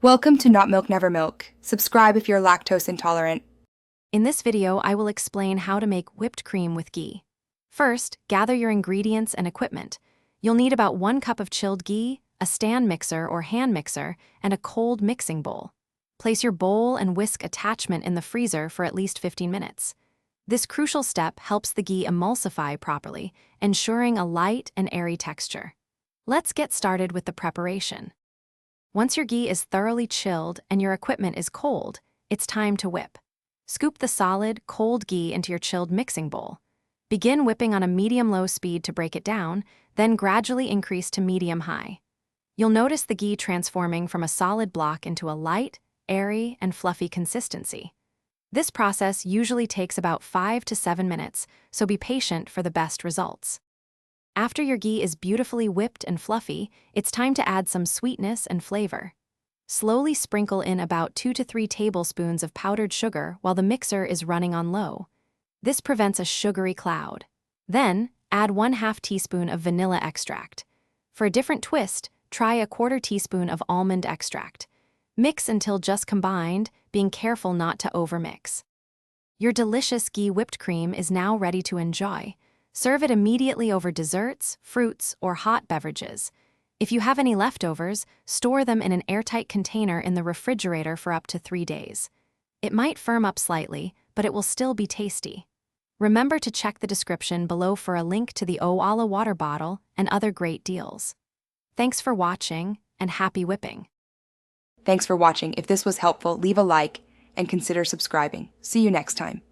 Welcome to Not Milk Never Milk. Subscribe if you're lactose intolerant. In this video, I will explain how to make whipped cream with ghee. First, gather your ingredients and equipment. You'll need about 1 cup of chilled ghee, a stand mixer or hand mixer, and a cold mixing bowl. Place your bowl and whisk attachment in the freezer for at least 15 minutes. This crucial step helps the ghee emulsify properly, ensuring a light and airy texture. Let's get started with the preparation. Once your ghee is thoroughly chilled and your equipment is cold, it's time to whip. Scoop the solid, cold ghee into your chilled mixing bowl. Begin whipping on a medium-low speed to break it down, then gradually increase to medium-high. You'll notice the ghee transforming from a solid block into a light, airy, and fluffy consistency. This process usually takes about 5 to 7 minutes, so be patient for the best results. After your ghee is beautifully whipped and fluffy, it's time to add some sweetness and flavor. Slowly sprinkle in about 2 to 3 tablespoons of powdered sugar while the mixer is running on low. This prevents a sugary cloud. Then, add 1/2 teaspoon of vanilla extract. For a different twist, try a 1/4 teaspoon of almond extract. Mix until just combined, being careful not to overmix. Your delicious ghee whipped cream is now ready to enjoy. Serve it immediately over desserts, fruits, or hot beverages. If you have any leftovers, store them in an airtight container in the refrigerator for up to 3 days. It might firm up slightly, but it will still be tasty. Remember to check the description below for a link to the Oala water bottle and other great deals. Thanks for watching, and happy whipping. Thanks for watching. If this was helpful, leave a like and consider subscribing. See you next time.